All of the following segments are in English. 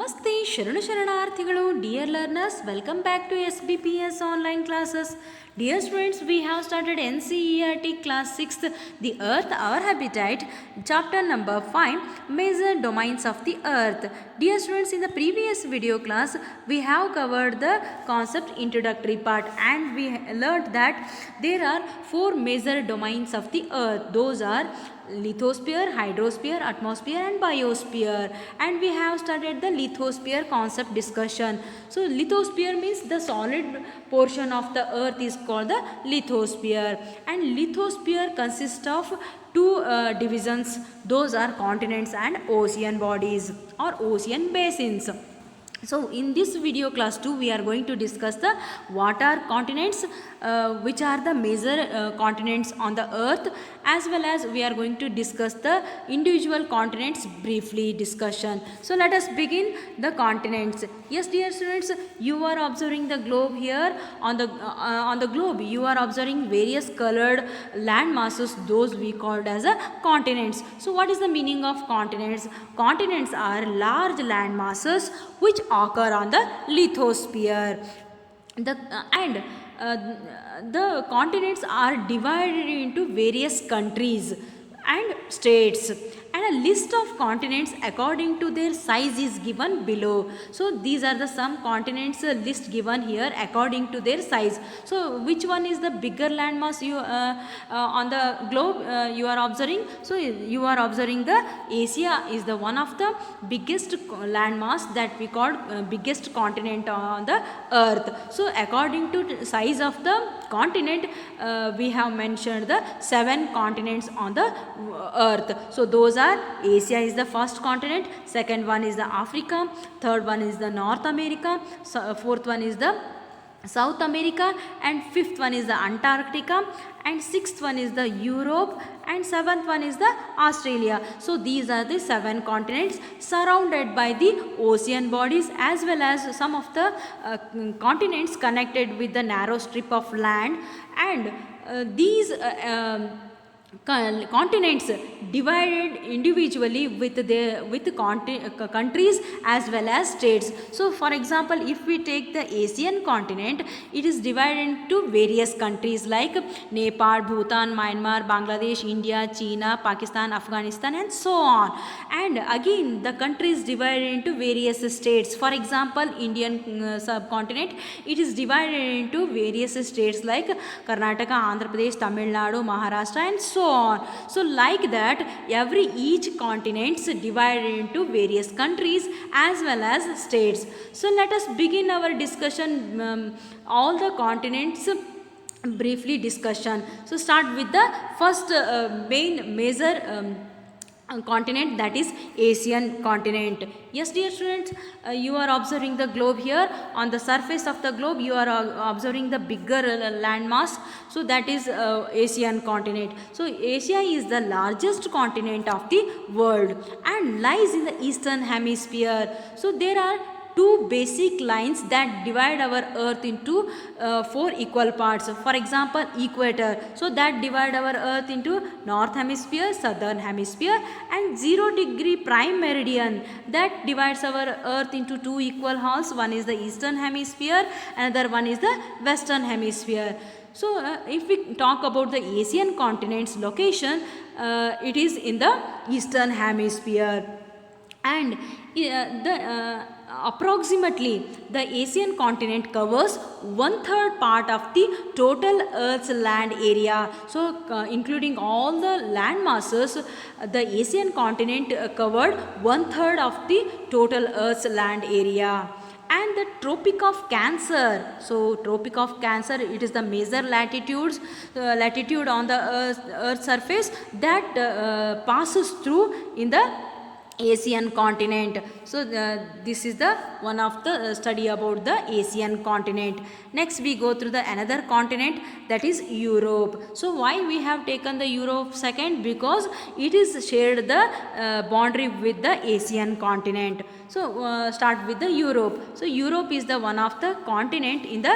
Namaste, Sharana Sharanarthigalu, dear learners, welcome back to SBPS online classes. Dear students, we have started NCERT class 6th, The Earth, Our Habitat, chapter number 5, Major Domains of the Earth. Dear students, in the previous video class, we have covered the concept introductory part and we learned that there are 4 major domains of the Earth. Those are lithosphere, hydrosphere, atmosphere and biosphere, and we have started the lithosphere concept discussion. So lithosphere means the solid portion of the earth is called the lithosphere, and lithosphere consists of two divisions. Those are continents and ocean bodies or ocean basins. So in this video class 2 we are going to discuss the what are continents, which are the major continents on the earth, as well as we are going to discuss the individual continents briefly discussion. So let us begin the continents. Yes dear students, you are observing the globe here. On the globe you are observing various colored land masses, those we called as a continents. So what is the meaning of continents? Continents are large land masses which occur on the lithosphere. The continents are divided into various countries and states, and a list of continents according to their size is given below. So these are the some continents list given here according to their size. So which one is the bigger landmass you on the globe you are observing? So you are observing the Asia is the one of the biggest landmass that we call biggest continent on the earth. So according to size of the continent, we have mentioned the 7 continents on the earth. So those are Asia is the first continent, second one is the Africa, third one is the North America, fourth one is the South America, and fifth one is the Antarctica, and sixth one is the Europe, and seventh one is the Australia. So these are the 7 continents surrounded by the ocean bodies, as well as some of the continents connected with the narrow strip of land, and these continents divided individually with countries as well as states. So for example, if we take the Asian continent, it is divided into various countries like Nepal, Bhutan, Myanmar, Bangladesh, India, China, Pakistan, Afghanistan and so on. And again the country is divided into various states. For example, Indian subcontinent, it is divided into various states like Karnataka, Andhra Pradesh, Tamil Nadu, Maharashtra and so on. So like that, each continents divided into various countries as well as states. So let us begin our discussion, all the continents briefly discussion. So start with the first main major continent, that is Asian continent. Yes dear students, you are observing the globe here. On the surface of the globe you are observing the bigger landmass, so that is Asian continent. So Asia is the largest continent of the world and lies in the eastern hemisphere. So there are 2 basic lines that divide our earth into 4 equal parts. For example, equator, so that divide our earth into north hemisphere, southern hemisphere, and 0-degree prime meridian that divides our earth into 2 equal halves. One is the eastern hemisphere, another one is the western hemisphere. So if we talk about the Asian continent's location, it is in the eastern hemisphere, and approximately the Asian continent covers 1/3 part of the total Earth's land area. So including all the land masses, the Asian continent covered 1/3 of the total Earth's land area. And the Tropic of Cancer, so Tropic of Cancer, it is the major latitude on the Earth's surface that passes through in the Asian continent. So this is the one of the study about the Asian continent. Next we go through the another continent, that is Europe. So why we have taken the Europe second? Because it is shared the boundary with the Asian continent. So start with the Europe. So Europe is the one of the continent in the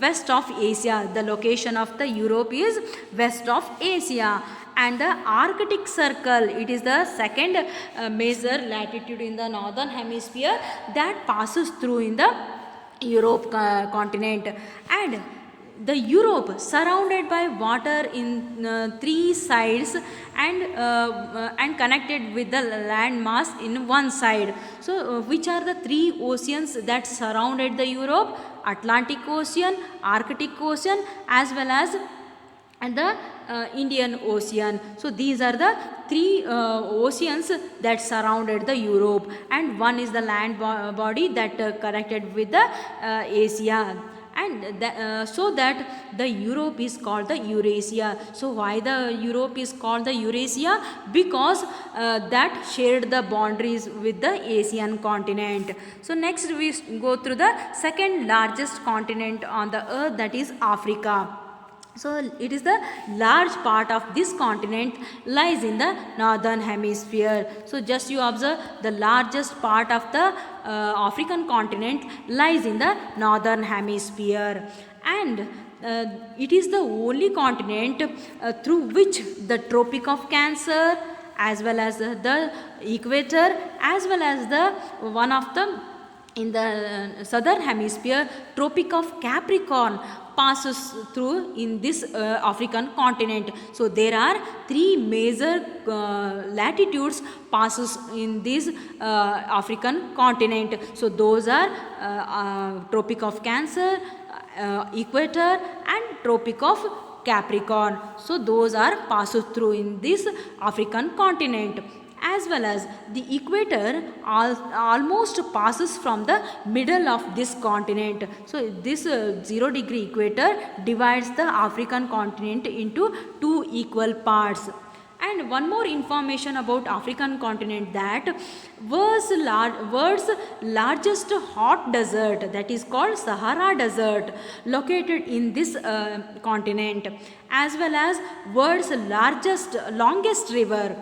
west of Asia. The location of the Europe is west of Asia. And the Arctic Circle, it is the second major latitude in the northern hemisphere that passes through in the Europe continent. And the Europe surrounded by water in three sides and connected with the land mass in one side. So which are the three oceans that surrounded the Europe? Atlantic Ocean, Arctic Ocean, as well as and the Indian Ocean. So these are the three oceans that surrounded the Europe, and one is the land body that connected with the Asia. And so that the Europe is called the Eurasia. So why the Europe is called the Eurasia? Because that shared the boundaries with the Asian continent. So next we go through the second largest continent on the earth, that is Africa. So it is the large part of this continent lies in the northern hemisphere. So just you observe, the largest part of the African continent lies in the northern hemisphere, and it is the only continent through which the Tropic of Cancer, as well as the equator, as well as the one of the in the southern hemisphere, Tropic of Capricorn passes through in this African continent. So there are three major latitudes passes in this African continent. So those are Tropic of Cancer, equator, and Tropic of Capricorn. So those are passes through in this African continent. As well as the equator almost passes from the middle of this continent. So this 0 degree equator divides the African continent into two equal parts. And one more information about African continent, that world's largest hot desert, that is called Sahara Desert, located in this continent, as well as world's longest river,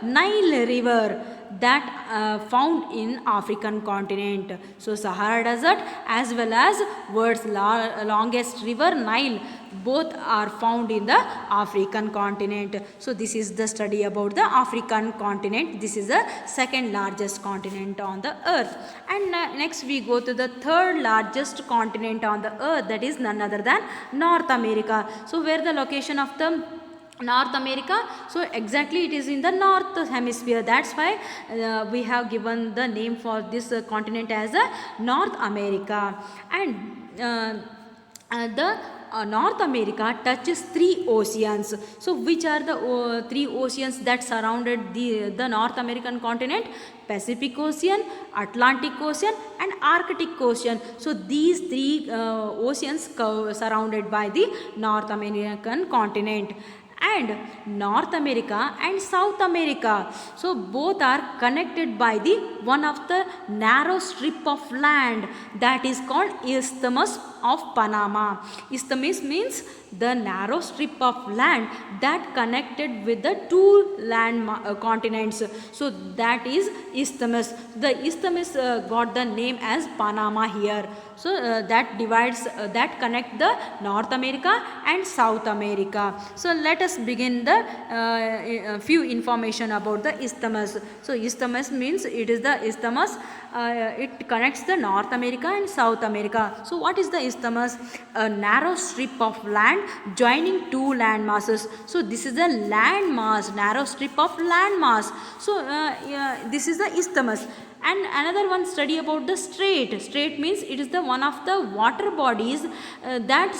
Nile River, that found in African continent. So Sahara Desert as well as world's longest river, Nile, both are found in the African continent. So this is the study about the African continent. This is the second largest continent on the earth. And next we go to the third largest continent on the earth, that is none other than North America. So where the location of the North America? So exactly it is in the north hemisphere. That's why we have given the name for this continent as North America. And the North America touches three oceans. So which are the three oceans that surrounded the North American continent? Pacific Ocean, Atlantic Ocean, and Arctic Ocean. So these three oceans surrounded by the North American continent. And North America and South America, so both are connected by the one of the narrow strip of land that is called Isthmus of Panama. Isthmus means the narrow strip of land that connected with the two land continents. So that is Isthmus. The Isthmus got the name as Panama here. So that divides, that connect the North America and South America. So let us begin the few information about the Isthmus. So Isthmus means it is the Isthmus. It connects the North America and South America. So what is the Isthmus? A narrow strip of land joining two land masses. So this is a land mass, narrow strip of land mass. So this is the Isthmus. And another one study about the strait. Strait means it is the one of the water bodies that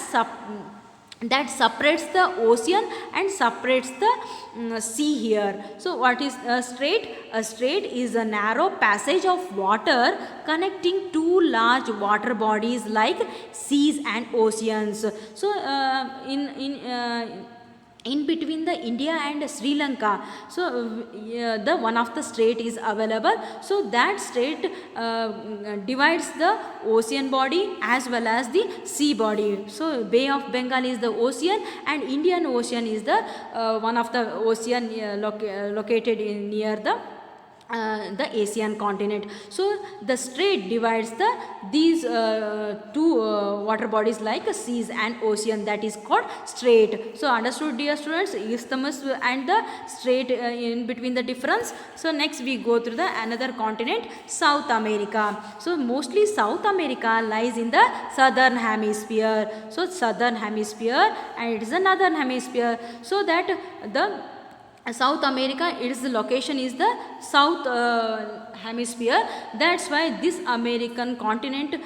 separates the ocean and separates the sea here. So what is a strait? A strait is a narrow passage of water connecting two large water bodies like seas and oceans. So in between the India and Sri Lanka, so the one of the strait is available. So that strait divides the ocean body as well as the sea body. So Bay of Bengal is the ocean, and Indian Ocean is the one of the ocean located near the the Asian continent. So the strait divides these two water bodies like seas and ocean, that is called strait. So understood, dear students, isthmus and the strait in between the difference. So next we go through the another continent, South America. So mostly South America lies in the southern hemisphere. So southern hemisphere, and it is the northern hemisphere. So that the South America, its location is the south hemisphere. That's why this American continent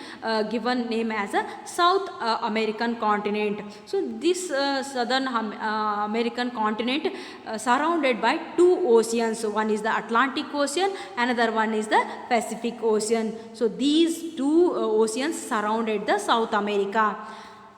given name as a South American continent. So this southern American continent surrounded by two oceans. One is the Atlantic Ocean, another one is the Pacific Ocean. So these two oceans surrounded the South America.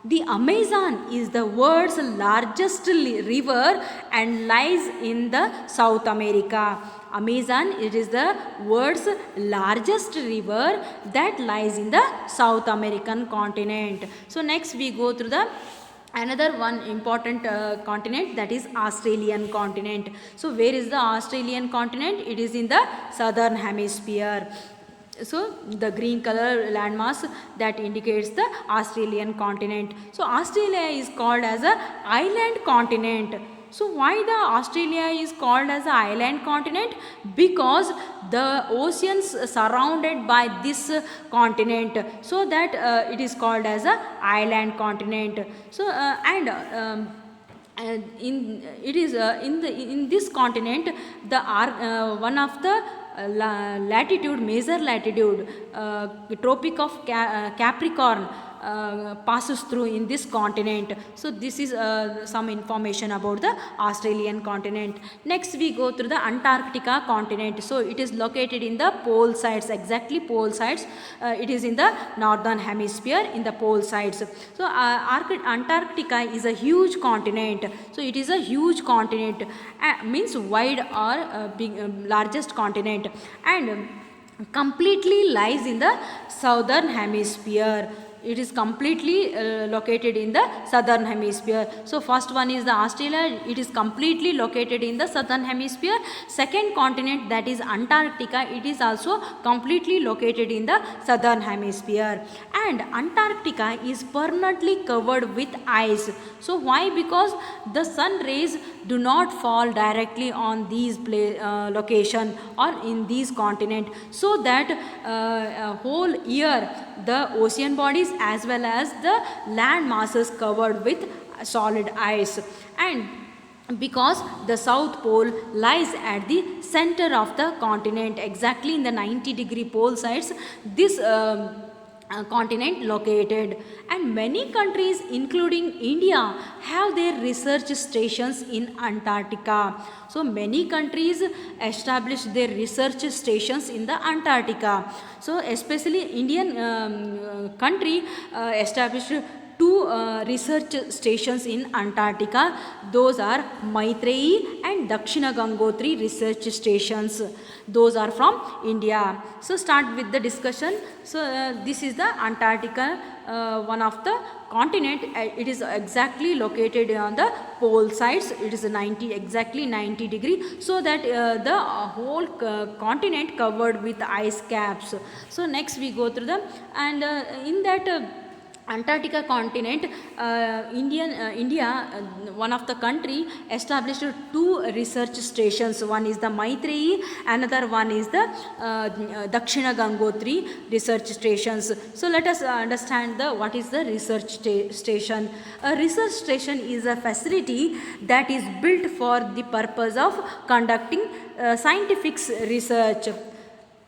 The Amazon is the world's largest river and lies in the South America. Amazon, it is the world's largest river that lies in the South American continent. So next we go through the another one important continent, that is Australian continent. So where is the Australian continent? It is in the southern hemisphere. So the green color landmass that indicates the Australian continent. So Australia is called as a island continent. So why the Australia is called as an island continent? Because the oceans surrounded by this continent, so that it is called as a island continent. So in this continent, the one of the major latitude, Tropic of Capricorn passes through in this continent. So this is some information about the Australian continent. Next we go through the Antarctica continent. So it is located in the pole sides, exactly pole sides. It is in the northern hemisphere in the pole sides. So Antarctica is a huge continent. So it is a huge continent, means wide or big, largest continent, and completely lies in the southern hemisphere. It is completely located in the southern hemisphere. So first one is the Australia, it is completely located in the southern hemisphere. Second continent, that is Antarctica, it is also completely located in the southern hemisphere. And Antarctica is permanently covered with ice. So why? Because the sun rays do not fall directly on these location or in these continent, so that whole year the ocean bodies as well as the land masses covered with solid ice. And because the South Pole lies at the center of the continent, exactly in the 90-degree pole sides, this continent located, and many countries including India have their research stations in Antarctica. So many countries established their research stations in the Antarctica. So especially Indian country established two research stations in Antarctica. Those are Maitreyi and Dakshina Gangotri research stations. Those are from India. So start with the discussion. So this is the Antarctica, one of the continent. It is exactly located on the pole sides. It is exactly 90 degree, so that the whole continent covered with ice caps. So next we go through them, and in that Antarctica continent, India, one of the country, established two research stations. One is the Maitreyi, another one is the Dakshina Gangotri research stations. So let us understand what is the research station. A research station is a facility that is built for the purpose of conducting scientific research.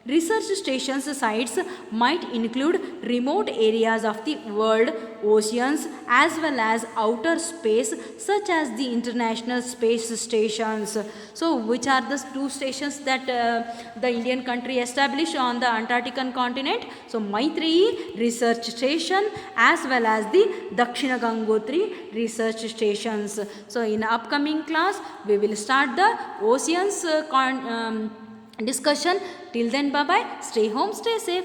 Research stations sites might include remote areas of the world, oceans, as well as outer space, such as the International Space Stations. So which are the two stations that the Indian country established on the Antarctic continent? So Maitreyi research station as well as the Dakshina Gangotri research stations. So in upcoming class we will start the oceans discussion. Till then, bye bye. Stay home, stay safe.